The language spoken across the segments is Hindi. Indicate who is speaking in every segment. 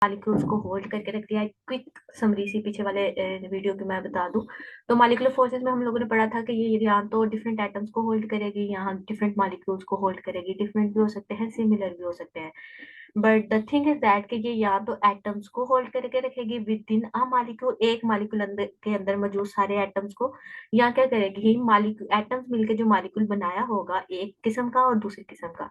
Speaker 1: मॉलिक्यूल्स को होल्ड करके रखती है। क्विक समरी सी पीछे वाले वीडियो की मैं बता दूं तो मॉलिक्यूलर फोर्सेस में हम लोगों ने पढ़ा था कि ये यहाँ तो डिफरेंट एटम्स को होल्ड करेगी, यहाँ डिफरेंट मॉलिक्यूल्स को होल्ड करेगी। डिफरेंट भी हो सकते हैं, सिमिलर भी हो सकते हैं, but the thing is that कि ये या तो एटम्स को होल्ड करके रखेगी विद इन अ मॉलिक्यूल, एक मॉलिक्यूल अंदर के अंदर मौजूद सारे एटम्स को, या क्या करेगी मॉलिक्यूल एटम्स मिलकर जो मॉलिक्यूल बनाया होगा एक किस्म का और दूसरी किस्म का,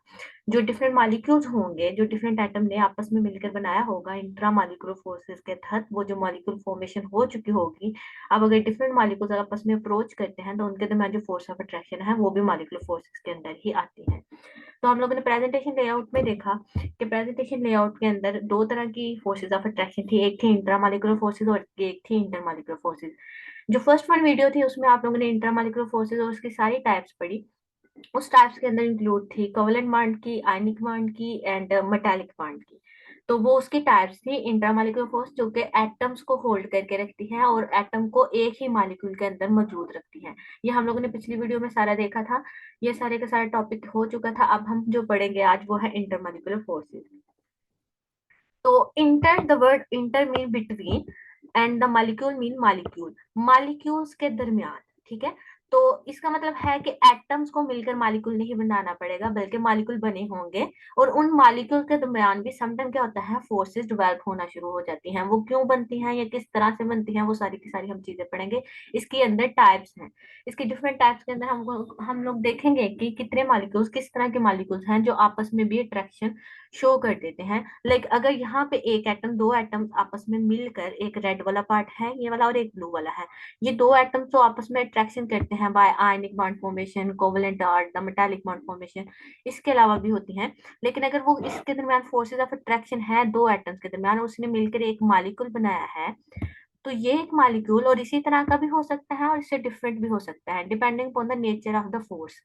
Speaker 1: जो डिफरेंट मॉलिक्यूल्स होंगे, जो डिफरेंट एटम ने आपस में मिलकर बनाया होगा इंट्रा मॉलिक्यूलर फोर्सेस के तहत, वो जो मॉलिक्यूल फॉर्मेशन हो चुकी होगी, अब अगर डिफरेंट मॉलिक्यूल्स आपस में अप्रोच करते हैं तो उनके दरमियान जो फोर्स ऑफ अट्रैक्शन है वो भी मॉलिक्यूलर फोर्सेस के अंदर ही आती है। तो हम लोगों ने प्रेजेंटेशन लेआउट में देखा कि प्रेजेंटेशन लेआउट के अंदर दो तरह की फोर्सेज ऑफ अट्रैक्शन थी, एक थी इंट्रामॉलिक्यूलर फोर्सेज और एक थी इंटरमॉलिक्यूलर फोर्सेज। जो फर्स्ट वन वीडियो थी उसमें आप लोगों ने इंट्रामॉलिक्यूलर फोर्सेज और उसकी सारी टाइप्स पढ़ी। उस टाइप्स के अंदर इंक्लूड थी कोवेलेंट बॉन्ड की, आयनिक बॉन्ड की एंड मेटालिक बॉन्ड की। तो वो उसकी टाइप्स थी इंट्रामॉलिक्यूलर फोर्स जो कि एटम्स को होल्ड करके रखती है और एटम को एक ही मॉलिक्यूल के अंदर मौजूद रखती है। ये हम लोगों ने पिछली वीडियो में सारा देखा था, ये सारे का सारा टॉपिक हो चुका था। अब हम जो पढ़ेंगे आज वो है इंटरमॉलिक्यूलर फोर्सेस। तो inter, the word inter mean between and the molecule mean molecule, molecules के दरमियान। ठीक है, तो इसका मतलब है कि एटम्स को मिलकर मॉलिक्यूल नहीं बनाना पड़ेगा बल्कि मॉलिक्यूल बने होंगे, और उन मॉलिक्यूल के दरमियान भी समटाइम क्या होता है, फोर्सेस डेवलप होना शुरू हो जाती हैं। वो क्यों बनती हैं या किस तरह से बनती हैं वो सारी की सारी हम चीजें पढ़ेंगे। इसके अंदर टाइप्स हैं, इसकी डिफरेंट टाइप्स के अंदर हम लोग देखेंगे कि कितने मॉलिक्यूल्स, किस तरह के मॉलिक्यूल्स हैं जो आपस में भी अट्रैक्शन शो कर देते हैं। लाइक अगर यहाँ पे एक एटम, दो एटम आपस में मिलकर, एक रेड वाला पार्ट है ये वाला और एक ब्लू वाला है, ये दो एटम्स तो आपस में अट्रैक्शन करते हैं by ionic bond formation, covalent bond, the metallic bond formation, इसके अलावा भी होती हैं। लेकिन अगर वो इसके दरमियान फोर्सेस ऑफ अट्रैक्शन है दो एटम्स के दरमियान, उसने मिलकर एक मॉलिक्यूल बनाया है, तो ये एक मॉलिक्यूल और इसी तरह का भी हो सकता है और इससे डिफरेंट भी हो सकता है depending upon the nature of the force.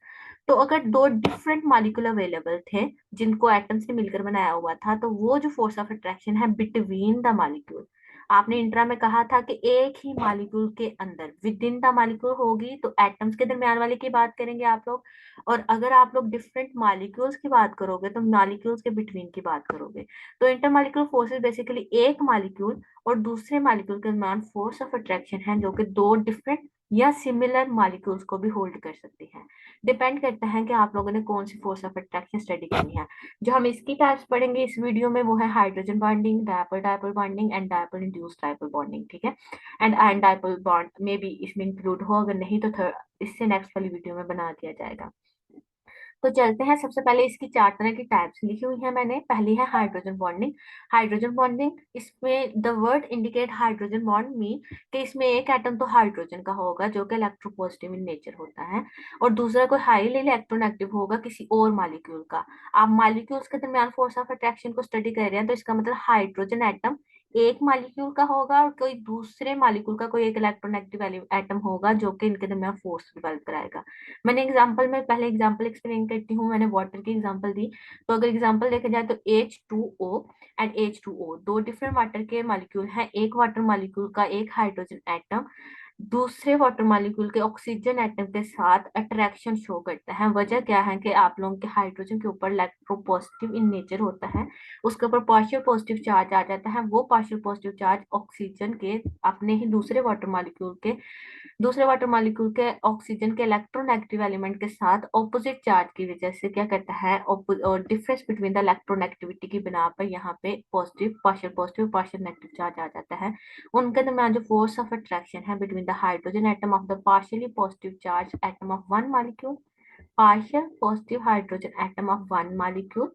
Speaker 1: तो अगर दो डिफरेंट मॉलिक्यूल अवेलेबल थे जिनको एटम्स ने मिलकर बनाया हुआ था, तो वो जो फोर्स ऑफ अट्रैक्शन है बिटवीन द मॉलिक्यूल, आपने इंट्रा में कहा था कि एक ही मॉलिक्यूल के अंदर विद इन द मॉलिक्यूल होगी, तो एटम्स के दरमियान वाले की बात करेंगे आप लोग। और अगर आप लोग डिफरेंट मॉलिक्यूल्स की बात करोगे तो मॉलिक्यूल्स के बिटवीन की बात करोगे। तो इंटरमॉलिक्यूलर फोर्सेस बेसिकली एक मॉलिक्यूल और दूसरे मॉलिक्यूल के दरमियान फोर्स ऑफ अट्रैक्शन है जो कि दो डिफरेंट या सिमिलर मॉलिक्यूल्स को भी होल्ड कर सकती है। डिपेंड करता है कि आप लोगों ने कौन सी फोर्स ऑफ अट्रैक्शन स्टडी करनी है। जो हम इसकी टाइप्स पढ़ेंगे इस वीडियो में वो है hydrogen bonding, dipole dipole bonding and dipole induced dipole bonding. ठीक है, एंड आयन डायपोल बॉन्ड में भी इसमें इंक्लूड हो, अगर नहीं तो इससे नेक्स्ट वाली वीडियो में बना दिया जाएगा। तो चलते हैं, सबसे पहले इसकी चार तरह की टाइप्स लिखी हुई है मैंने। पहली है हाइड्रोजन बॉन्डिंग। हाइड्रोजन बॉन्डिंग, इसमें the word indicate hydrogen bond mean कि इसमें एक एटम तो हाइड्रोजन का होगा जो कि इलेक्ट्रोपॉजिटिव इन नेचर होता है, और दूसरा कोई हाईली इलेक्ट्रोनेगेटिव होगा किसी और मॉलिक्यूल का। आप मॉलिक्यूल्स के दरमियान फोर्स ऑफ अट्रैक्शन को स्टडी कर रहे हैं तो इसका मतलब हाइड्रोजन एटम एक मॉलिक्यूल का होगा और कोई दूसरे मॉलिक्यूल का कोई एक इलेक्ट्रोनेगेटिव एटम होगा जो कि इनके दरमियान फोर्स डिवेल्प कराएगा। मैंने एग्जांपल में पहले एग्जांपल एक्सप्लेन करती हूँ, मैंने वाटर की एग्जांपल दी। तो अगर एग्जांपल देखा जाए तो H2O एंड H2O दो डिफरेंट वाटर के मॉलिक्यूल हैं। एक वाटर मॉलिक्यूल का एक हाइड्रोजन एटम दूसरे वाटर मॉलिक्यूल के ऑक्सीजन एटम के साथ अट्रैक्शन शो करता है। वजह क्या है कि आप लोगों के हाइड्रोजन के ऊपर इलेक्ट्रोपॉजिटिव इन नेचर होता है, उसके ऊपर पार्शियल पॉजिटिव चार्ज आ जाता है। वो पार्शियल पॉजिटिव चार्ज ऑक्सीजन के अपने ही दूसरे वाटर मॉलिक्यूल के ऑक्सीजन के इलेक्ट्रोनेगेटिव एलिमेंट के साथ ऑपोजिट चार्ज की वजह से क्या करता है, और डिफरेंस बिटवीन द इलेक्ट्रोनेगेटिविटी की बिना पर यहाँ पे पॉजिटिव पार्शियल नेगेटिव चार्ज आ जाता है। उनके दरमियान जो फोर्स ऑफ अट्रैक्शन है between the hydrogen atom of the partially positive charge atom of one molecule, partial positive hydrogen atom of one molecule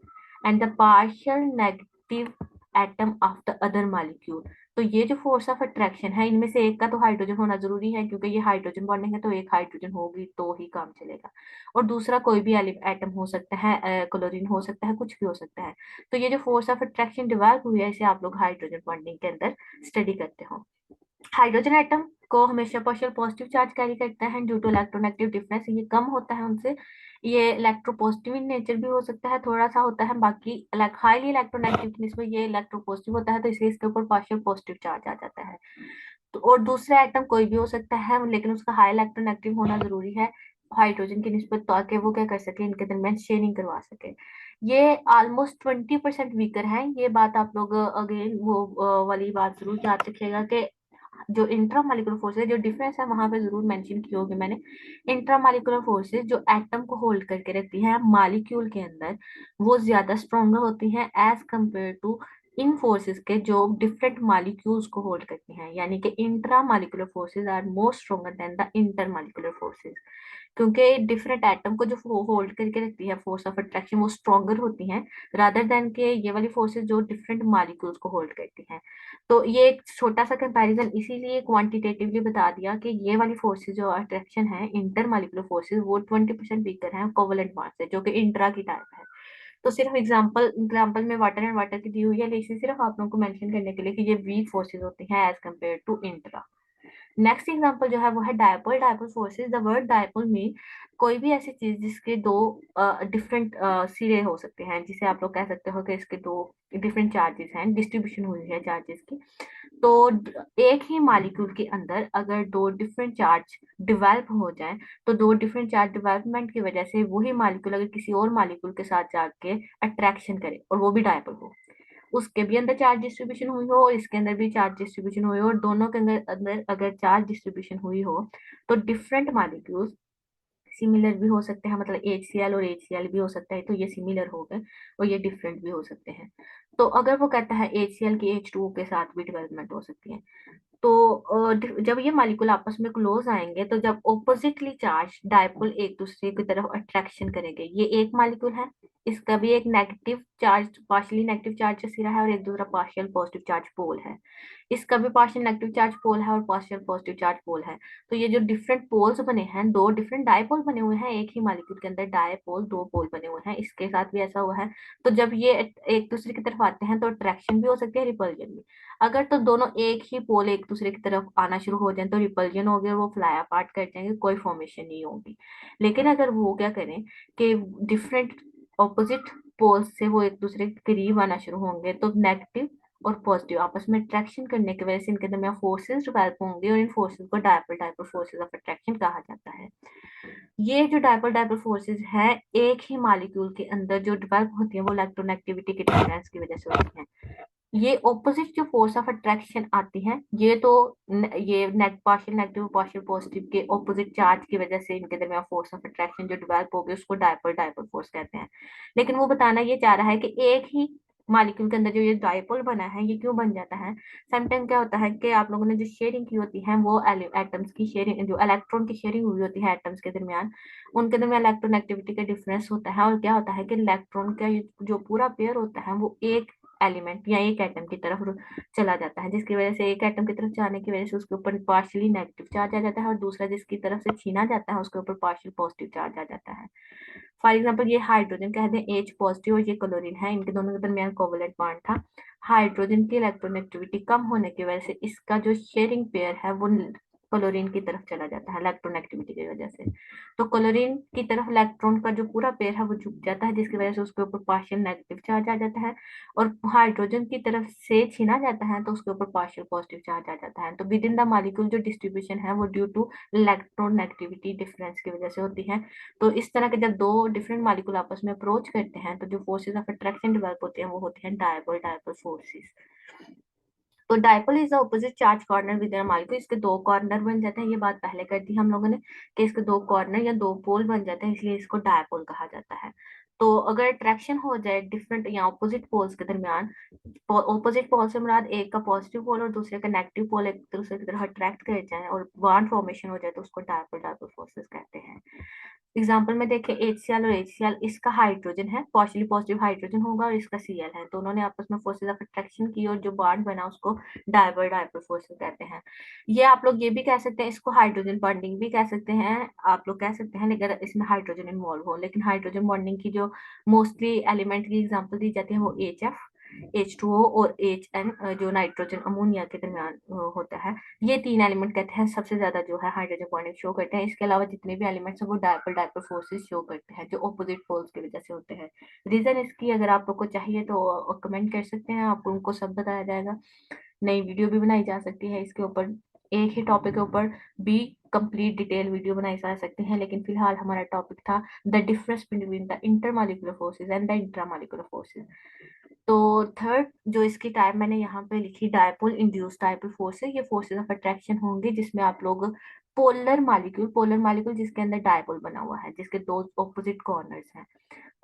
Speaker 1: and the partial negative atom of the other molecule। तो ये जो फोर्स ऑफ अट्रैक्शन है इनमें से एक का तो हाइड्रोजन होना जरूरी है क्योंकि ये हाइड्रोजन बॉन्डिंग है, तो एक हाइड्रोजन होगी तो ही काम चलेगा। और दूसरा कोई भी एटम हो सकता है, क्लोरीन हो सकता है, कुछ भी हो सकता है। तो ये जो फोर्स ऑफ अट्रैक्शन डेवलप हुई है इसे आप लोग हाइड्रोजन बॉन्डिंग के अंदर स्टडी करते हो। हाइड्रोजन एटम को हमेशा पार्शियल पॉजिटिव चार्ज कैरी करता है ड्यू टू इलेक्ट्रोनेगेटिव डिफरेंस, ये कम होता है उनसे। ये इलेक्ट्रोपॉजिटिव इन नेचर भी हो सकता है, थोड़ा सा होता है, बाकी हाईली इलेक्ट्रोनेगेटिव की निस्बत ये इलेक्ट्रोपॉजिटिव होता है, तो इसलिए इसके ऊपर पार्शियल पॉजिटिव चार्ज आ जाता है। तो और दूसरा एटम कोई भी हो सकता है लेकिन उसका हाई इलेक्ट्रोनेगेटिव होना जरूरी है हाइड्रोजन की निस्बत, ताकि वो क्या कर सके, इनके दरमियान शेयरिंग करवा सके। ये ऑलमोस्ट 20% वीकर है। ये बात आप लोग अगेन वो वाली बात जरूर याद रखिएगा कि जो इंट्रा मालिकुलर फोर्सेज, जो डिफरेंस है वहां पे जरूर मेंशन की होगी मैंने। इंट्रा मालिकुलर फोर्सेज जो एटम को होल्ड करके रखती है मालिक्यूल के अंदर, वो ज्यादा स्ट्रोंगर होती हैं एज कंपेयर टू इन फोर्सेस के जो डिफरेंट मालिक्यूल्स को होल्ड करती हैं। यानी कि intra molecular forces are more stronger than the inter molecular forces, क्योंकि डिफरेंट एटम को जो होल्ड करके रखती है फोर्स ऑफ अट्रैक्शन वो स्ट्रोंगर होती हैं रादर देन के ये वाली फोर्सेस जो डिफरेंट मॉलिक्यूल्स को होल्ड करती हैं। तो ये एक छोटा सा कंपैरिजन इसीलिए क्वांटिटेटिवली बता दिया कि ये वाली फोर्सेस जो अट्रैक्शन है इंटर मॉलिक्यूलर फोर्सेस वो 20% वीकर है कोवलेंट मास से, जो कि इंट्रा की टाइप है। तो सिर्फ एग्जांपल में वाटर एंड वाटर की दी हुई है, लेकिन सिर्फ आप लोगों को मेंशन करने के लिए कि ये वीक फोर्सेस होती हैं as compare to intra. Next example जो है वो है dipole. Dipole forces, the word dipole mean कोई भी ऐसी चीज जिसके दो डिफरेंट सिरे हो सकते हैं, जिसे आप लोग कह सकते हो कि इसके दो डिफरेंट चार्जेस हैं, डिस्ट्रीब्यूशन हुई है चार्जेस की। तो एक ही मॉलिक्यूल के अंदर अगर दो डिफरेंट चार्ज डिवेल्प हो जाएं, तो दो डिफरेंट चार्ज डिवेलपमेंट की वजह से वही मॉलिक्यूल अगर किसी और मॉलिक्यूल के साथ जाके अट्रैक्शन करे और वो भी डायपोल हो, उसके भी अंदर चार्ज डिस्ट्रीब्यूशन हुई हो और इसके अंदर भी चार्ज डिस्ट्रीब्यूशन हुई हो, और दोनों के अंदर अंदर अगर चार्ज डिस्ट्रीब्यूशन हुई हो, तो डिफरेंट मॉलिक्यूल्स सिमिलर भी हो सकते हैं, मतलब HCl और HCl भी हो सकता है, तो ये सिमिलर हो गए, और ये डिफरेंट भी हो सकते हैं। तो अगर वो कहता है HCl की H2O के साथ भी डेवलपमेंट हो सकती है, तो जब ये मॉलिक्यूल आपस में क्लोज आएंगे, तो जब ऑपोजिटली चार्ज डायपोल एक दूसरे की तरफ अट्रैक्शन करेंगे, ये एक मॉलिक्यूल है, इसका भी एक negative charge, partially negative charge सिरा है, और एक दूसरा पार्शियल पॉजिटिव चार्ज पोल है। इसका भी पार्शियल नेगेटिव चार्ज पोल है और पार्शियल पॉजिटिव चार्ज पोल है। तो ये जो डिफरेंट पोल्स बने हैं, दो डिफरेंट डायपोल बने हुए हैं एक ही मॉलिक्यूल के अंदर, डायपोल दो पोल बने हुए हैं, इसके साथ भी ऐसा हुआ है। तो जब ये एक दूसरे की तरफ आते हैं तो अट्रैक्शन भी हो सकती है, रिपल्जन भी। अगर तो दोनों एक ही पोल एक दूसरे की तरफ आना शुरू हो जाए तो रिपल्जन हो गया, वो फ्लाई अपार्ट कर जाएंगे, कोई फॉर्मेशन नहीं होगी। लेकिन अगर वो क्या करें कि डिफरेंट ऑपोजिट पोल्स से वो एक दूसरे के करीब आना शुरू होंगे, तो नेगेटिव और पॉजिटिव आपस में अट्रैक्शन करने की वजह से इनके दरमियान फोर्सेस डेवलप होंगे, और इन फोर्सेस को dipole dipole forces of attraction कहा जाता है। ये जो डायपोल डायपोल फोर्सेस है एक ही मॉलिक्यूल के अंदर जो डेवलप होती है, वो इलेक्ट्रोनेगेटिविटी के डिफरेंस की वजह से होती है। ये ऑपोजिट जो फोर्स ऑफ अट्रैक्शन आती है, ये तो ये पार्शियल नेगेटिव पार्शियल पॉजिटिव के ऑपोजिट चार्ज की वजह से इनके दरमियान फोर्स ऑफ अट्रैक्शन जो डेवलप होगी उसको डायपोल डायपोल फोर्स कहते हैं। लेकिन वो बताना ये चाह रहा है कि एक ही मॉलिक्यूल के अंदर जो ये डायपोल बना है ये क्यों बन जाता है। समटाइम क्या होता है कि आप लोगों ने जो शेयरिंग की होती है, वो एटम्स की शेयरिंग, जो इलेक्ट्रॉन की शेयरिंग हुई होती है एटम्स के दरमियान, उनके दरमियान इलेक्ट्रोनेगेटिविटी का डिफरेंस होता है, और क्या होता है कि इलेक्ट्रॉन का जो पूरा पेयर होता है वो एक एलिमेंट या एक एटम की तरफ चला जाता है, जिसकी वजह से एक एटम की तरफ जाने की वजह से उसके ऊपर पार्शियली नेगेटिव चार्ज आ जाता है, और दूसरा जिसकी तरफ से छीना जाता है उसके ऊपर पार्शियल पॉजिटिव चार्ज आ जाता है। फॉर एग्जाम्पल ये हाइड्रोजन कहते हैं H पॉजिटिव, और ये क्लोरीन है, इनके दोनों के दरमियान कोवलेंट बॉन्ड था। हाइड्रोजन की इलेक्ट्रोनेगेटिविटी कम होने की वजह से इसका जो शेयरिंग पेयर है वो क्लोरीन की तरफ चला जाता है इलेक्ट्रोनेगेटिविटी की वजह से। तो क्लोरीन की तरफ इलेक्ट्रॉन का जो पूरा पेयर है वो झुक जाता है, जिसकी वजह से उसके ऊपर पार्शियल नेगेटिव चार्ज आ जाता है, और हाइड्रोजन की तरफ से छीना जाता है तो उसके ऊपर पार्शियल पॉजिटिव चार्ज आ जाता है। तो विद इन द मॉलिक्यूल जो डिस्ट्रीब्यूशन है वो ड्यू टू इलेक्ट्रोनेगेटिविटी डिफरेंस की वजह से होती है। तो इस तरह के जब दो डिफरेंट मॉलिक्यूल आपस में अप्रोच करते हैं, तो जो फोर्सेज ऑफ अट्रैक्शन डेवलप होते हैं वो होते हैं डायपोल डायपोल फोर्सेस। तो dipole is the opposite charge corner with in molecule. इसके दो कॉर्नर बन जाते हैं, ये बात पहले कर दी हम लोगों ने कि इसके दो कॉर्नर या दो पोल बन जाते हैं, इसलिए इसको डायपोल कहा जाता है। तो अगर अट्रैक्शन हो जाए डिफरेंट या ऑपोजिट पोल्स के दरमियान, ऑपोजिट पोल से मुराद एक का पॉजिटिव पोल और दूसरे का नेगेटिव पोल एक दूसरे की तरफ अट्रैक्ट कर जाए और बॉन्ड फॉर्मेशन हो जाए, तो उसको डायपोल डायपोल फोर्सेस कहते हैं। एग्जाम्पल में देखें HCl और HCl, इसका हाइड्रोजन है, पार्शियली पॉजिटिव हाइड्रोजन होगा, और इसका Cl है, दोनों ने आपस में फोर्सेज ऑफ अट्रैक्शन की और जो बॉन्ड बना उसको डायपोल डायपोल फोर्सेस कहते हैं। ये आप लोग ये भी कह सकते हैं, इसको हाइड्रोजन बॉन्डिंग भी कह सकते हैं, आप लोग कह सकते हैं, लेकिन इसमें हाइड्रोजन इन्वॉल्व हो। लेकिन हाइड्रोजन बॉन्डिंग की जो मोस्टली एलिमेंट की एग्जाम्पल दी जाती है वो HF, H2O और HN, जो नाइट्रोजन अमोनिया के दरमियान होता है। ये तीन एलिमेंट कहते हैं सबसे ज्यादा जो है हाइड्रोजन बॉन्डिंग शो करते हैं। इसके अलावा जितने भी एलिमेंट्स हैं वो डायपोल डायपोल फोर्सेस शो करते हैं, जो ऑपोजिट पोल्स की वजह से होते हैं। रीजन इसकी अगर आप लोग को चाहिए तो कमेंट कर सकते हैं, आपको उनको सब बताया जाएगा। नई वीडियो भी बनाई जा सकती है इसके ऊपर। एक ही टॉपिक के ऊपर भी कंप्लीट डिटेल वीडियो बनाई जा सकते हैं, लेकिन फिलहाल हमारा टॉपिक था the difference between the intermolecular forces and the intramolecular forces. तो थर्ड जो इसकी टाइप मैंने यहाँ पे लिखी, डायपोल इंड्यूस डायपोल फोर्सेज, ये फोर्सेज ऑफ अट्रैक्शन होंगे जिसमें आप लोग पोलर मालिक्यूल जिसके अंदर डायपोल बना हुआ है, जिसके दो ऑपोजिट कॉर्नर्स हैं,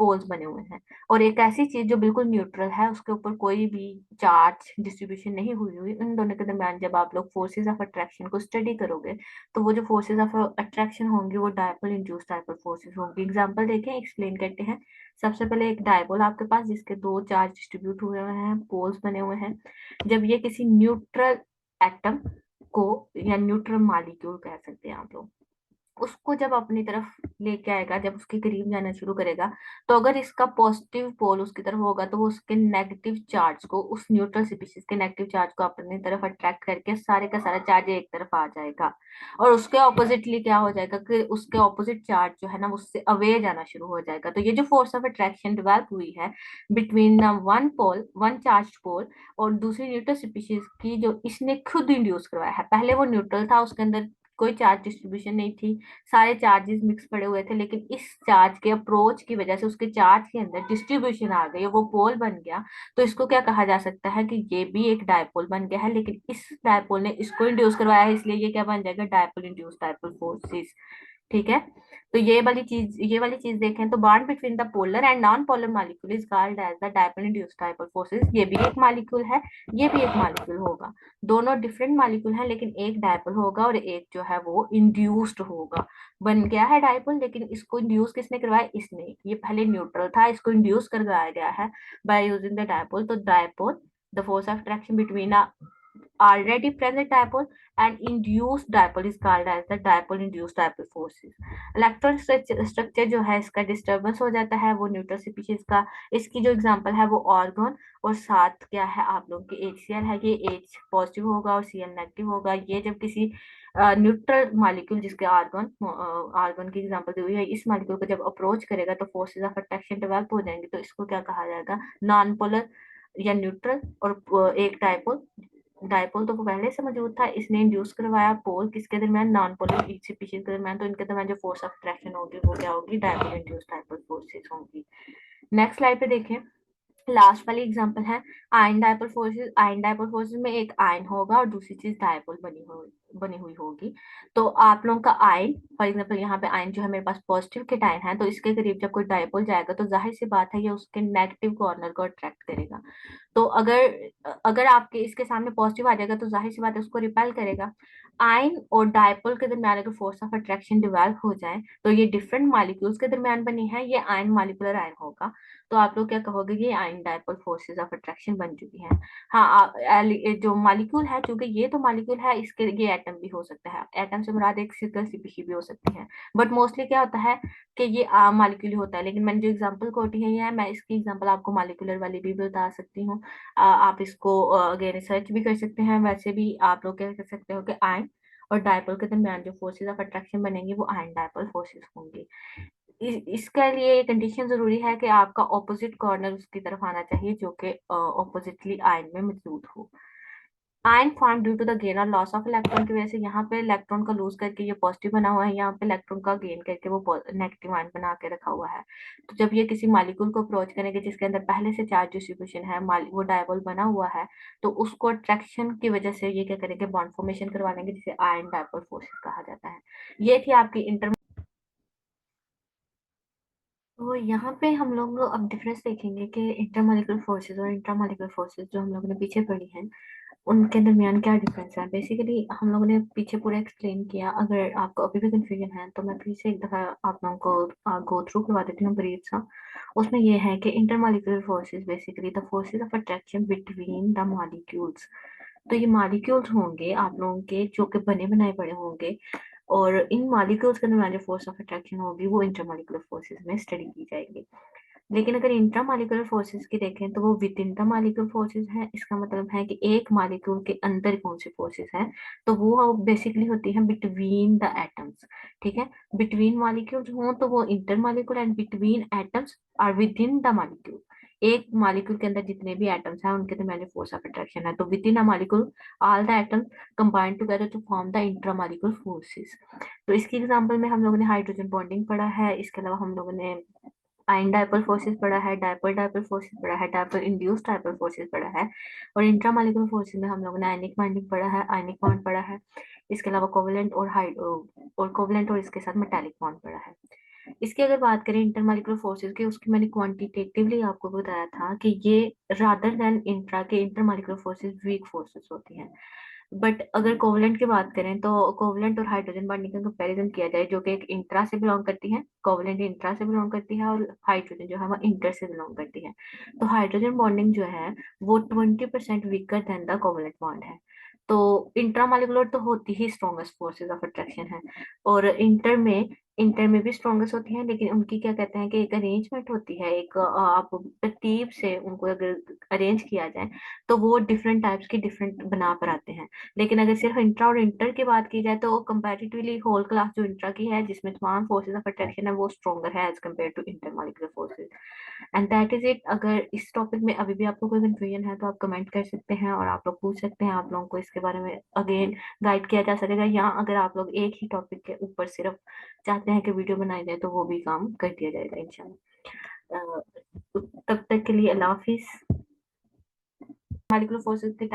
Speaker 1: पोल्स बने हुए हैं, और एक ऐसी चीज जो बिल्कुल न्यूट्रल है, उसके ऊपर कोई भी चार्ज डिस्ट्रीब्यूशन नहीं हुई हुई, इन दोनों के दरमियान जब आप लोग फोर्सेज ऑफ अट्रैक्शन को स्टडी करोगे तो वो जो फोर्सेज ऑफ अट्रैक्शन होंगी वो डायपोल इंड्यूस डायपोल फोर्सेज होंगी। एग्जांपल देखें, एक्सप्लेन करते हैं। सबसे पहले एक डायपोल आपके पास जिसके दो चार्ज डिस्ट्रीब्यूट हुए हुए हैं, पोल्स बने हुए हैं, जब ये किसी न्यूट्रल एटम को या न्यूट्रल मॉलिक्यूल कह सकते हैं आप लोग, उसको जब अपनी तरफ लेके आएगा, जब उसके करीब जाना शुरू करेगा, तो अगर इसका पॉजिटिव पोल उसकी तरफ होगा तो वो उसके नेगेटिव चार्ज को, उस न्यूट्रल स्पीशीज के नेगेटिव चार्ज को अपनी तरफ अट्रैक्ट करके सारे का सारा चार्ज एक तरफ आ जाएगा, और उसके ऑपोजिटली क्या हो जाएगा कि उसके ऑपोजिट चार्ज जो है ना उससे अवे जाना शुरू हो जाएगा। तो ये जो फोर्स ऑफ अट्रैक्शन डेवलप हुई है बिटवीन द वन चार्ज पोल और दूसरी न्यूट्रल स्पीशीज की, जो इसने खुद इंड्यूस करवाया है, पहले वो न्यूट्रल था, उसके अंदर कोई चार्ज डिस्ट्रीब्यूशन नहीं थी, सारे चार्जेस मिक्स पड़े हुए थे, लेकिन इस चार्ज के अप्रोच की वजह से उसके चार्ज के अंदर डिस्ट्रीब्यूशन आ गई, वो पोल बन गया। तो इसको क्या कहा जा सकता है कि ये भी एक डायपोल बन गया है, लेकिन इस डायपोल ने इसको इंड्यूस करवाया है, इसलिए ये क्या बन जाएगा, डायपोल इंड्यूस डायपोल फोर्सेस। ठीक है, तो ये वाली चीज देखें तो bond between the polar and non polar molecule is called as the dipole induced dipole forces. ये भी एक मॉलिक्यूल है, ये भी एक मॉलिक्यूल होगा, दोनों डिफरेंट मॉलिक्यूल हैं, लेकिन एक डायपोल होगा और एक जो है वो इंड्यूस्ड होगा। बन गया है डायपोल, लेकिन इसको इंड्यूस किसने करवाया, इसने, ये पहले न्यूट्रल था, इसको इंड्यूस करवाया गया है बाय यूजिंग द डायपोल। तो dipole, the force of attraction between already present dipole and induced dipole is called as the dipole induced dipole forces। Electron structure जो है इसका डिस्टर्बेंस हो जाता है, वो न्यूट्रल स्पीशीज का। इसकी जो एग्जांपल है वो ऑर्गन, और साथ क्या है आप लोगों की HCl है, ये H पॉजिटिव होगा और Cl नेगेटिव होगा। ये जब किसी न्यूट्रल मॉलिक्यूल जिसके आर्गन की एग्जांपल दी हुई है, इस मॉलिक्यूल को जब अप्रोच करेगा तो फोर्सेज ऑफ अट्रैक्शन डेवलप हो जाएंगे, तो इसको क्या कहा जाएगा, नॉन पोलर या न्यूट्रल। और एक डायपोल, डायपोल तो वो पहले से मौजूद था, इसने इंड्यूस करवाया पोल किसके दरमियान, नॉन पोलर स्पीशीज के दरमियान, तो इनके दरमियान जो फोर्स ऑफ अट्रैक्शन होगी वो क्या होगी, डायपोल इंड्यूस डायपोल फोर्सेस होंगी। नेक्स्ट स्लाइड पे देखें, लास्ट वाली एग्जांपल है ion dipole forces. Ion dipole forces में एक आयन होगा और दूसरी चीज डायपोल बनी हुई होगी। तो आप लोगों का आयन, फॉर एग्जांपल यहाँ पे आयन जो है मेरे पास पॉजिटिव के आयन है, तो इसके करीब जब कोई डायपोल जाएगा तो जाहिर सी बात है ये उसके नेगेटिव कॉर्नर को अट्रैक्ट करेगा। तो अगर अगर आपके इसके सामने पॉजिटिव आ जाएगा तो जाहिर सी बात है उसको रिपेल करेगा। आयन और डायपोल के दरमियान अगर फोर्स ऑफ अट्रैक्शन डेवलप हो जाए तो ये डिफरेंट मॉलिक्यूल्स के दरमियान बनी है, ये आयन मॉलिक्यूलर आयन होगा। तो आप लोग क्या कहोगे कि ion dipole forces of attraction बन चुकी हैं। हाँ, जो मॉलिक्यूल है, क्योंकि ये तो मॉलिक्यूल है, इसके ये एटम भी हो सकता है, एटम से मुराद एक सिंगल स्पीशीज भी हो सकती है, बट मोस्टली क्या होता है कि ये मॉलिक्यूल होता है। लेकिन मैंने जो एग्जांपल कोटी है, ये मैं इसकी एग्जांपल आपको मॉलिक्यूलर वाली भी बता सकती हूँ। आप इसको अगेन रिसर्च भी कर सकते हैं। वैसे भी आप लोग क्या कर सकते हो कि आयन और डायपोल के दरमियान जो फोर्सेज ऑफ अट्रैक्शन बनेंगी वो आयन डायपोल फोर्सेस होंगी। इसके लिए ये कंडीशन जरूरी है कि आपका ऑपोजिट कॉर्नर उसकी तरफ आना चाहिए जो कि ऑपोजिटली आयन में मौजूद हो। Ion form due to the gain और लॉस ऑफ इलेक्ट्रॉन की वजह से, यहाँ पे इलेक्ट्रॉन का लूज करके ये पॉजिटिव बना हुआ है, यहाँ पे इलेक्ट्रॉन का गेन करके वो नेगेटिव आयन बना के रखा हुआ है। तो जब ये किसी मॉलिक्यूल को अप्रोच करेंगे जिसके अंदर पहले से चार्ज डिस्ट्रीब्यूशन है, वो डायपोल बना हुआ है, तो उसको अट्रैक्शन की वजह से ये क्या करेंगे, बॉन्ड फॉर्मेशन करवा लेंगे, जिसे आयन डायपोल फोर्सेस कहा जाता है। ये थी आपकी इंटर। तो यहाँ पे हम लोग अब डिफरेंस देखेंगे कि इंटरमॉलिक्यूलर फोर्सेस और इंट्रामॉलिक्यूलर फोर्सेस जो हम लोगों ने पीछे पढ़ी हैं उनके दरमियान क्या डिफरेंस है। बेसिकली हम लोगों ने पीछे पूरा एक्सप्लेन किया, अगर आपको अभी भी कंफ्यूजन है तो मैं फिर से एक दफ़ा आप लोगों को गो थ्रू करवा देती हूँ ब्रीफ सा। उसमें ये है कि intermolecular forces basically the forces of attraction between the molecules. तो ये मॉलिक्यूल्स होंगे आप लोगों के जो कि बने बनाए पड़े होंगे, और इन मॉलिक्यूल्स के दरमियान जो फोर्स ऑफ अट्रैक्शन होगी वो इंटरमॉलिक्यूलर फोर्सेस में स्टडी की जाएगी। लेकिन अगर इंट्रामॉलिक्यूलर फोर्सेस की देखें तो वो with in the molecule forces है। इसका मतलब है कि एक मॉलिक्यूल के अंदर कौन सी फोर्सेस हैं, तो वो बेसिकली होती हैं बिटवीन द एटम्स। ठीक है, बिटवीन मॉलिक्यूल्स हों तो वो inter molecule, and between atoms are within the molecule, एक मॉलिक्यूल के अंदर जितने भी एटम्स हैं उनके दरमियान फोर्स ऑफ अट्रैक्शन है। तो within a molecule all the atoms combine together to form the intramolecular forces. तो इसकी एग्जांपल में हम लोगों ने हाइड्रोजन बॉन्डिंग पढ़ा है, इसके अलावा हम लोगों ने आयन डाइपोल फोर्सेस पढ़ा है, डाइपोल डाइपोल फोर्सेस पढ़ा है, डाइपोल इंड्यूस्ड डाइपोल फोर्सेस पढ़ा है, और इंट्रामॉलिक्यूलर फोर्सेस में हम लोगों ने आयनिक बॉन्डिंग पढ़ा है, आयनिक बॉन्ड पढ़ा है, इसके अलावा कोवलेंट और कोवलेंट और इसके साथ मेटालिक बॉन्ड पढ़ा है। इसकी अगर बात करें इंटरमॉलिक्यूलर फोर्सेस की, उसकी मैंने क्वांटिटेटिवली आपको बताया था कि ये रादर देन इंट्रा के इंटरमॉलिक्यूलर फोर्सेस वीक फोर्सेस होती हैं। बट अगर कोवलेंट की बात करें तो कोवलेंट और हाइड्रोजन बॉन्डिंग का कंपैरिजन किया जाए, जो कि एक इंट्रा से बिलोंग करती है, कोवलेंट इंट्रा से बिलोंग करती है और हाइड्रोजन जो है वो इंटर से बिलोंग करती है। तो हाइड्रोजन बॉन्डिंग जो है वो 20% weaker then the covalent bond है। तो इंट्रामॉलिक्यूलर तो होती ही स्ट्रॉन्गेस्ट फोर्सेस ऑफ अट्रैक्शन है, और इंटर में भी स्ट्रॉन्गेस्ट होती हैं, लेकिन उनकी क्या कहते हैं कि एक अरेंजमेंट होती है, एक आप तरतीब से उनको अगर अरेंज किया जाए तो वो डिफरेंट टाइप्स की डिफरेंट बना पर आते हैं। लेकिन अगर सिर्फ इंट्रा और इंटर की बात की जाए तो कंपैरेटिवली होल क्लास जो इंट्रा की है, जिसमें तमाम फोर्सेस ऑफ अट्रैक्शन है, वो स्ट्रॉन्गर है as compare to intermolecular forces. And that is it. अगर इस टॉपिक में अभी भी आपको कोई कंफ्यूजन है तो आप कमेंट कर सकते हैं और आप लोग पूछ सकते हैं, आप लोगों को इसके बारे में अगेन गाइड किया जा सकेगा, या अगर आप लोग एक ही टॉपिक के ऊपर सिर्फ चाहते हैं कि वीडियो बनाई जाए तो वो भी काम कर दिया जाएगा इंशाल्लाह। तब तक के लिए अल्लाह हाफिज। मॉलिक्यूलर फोर्सेस के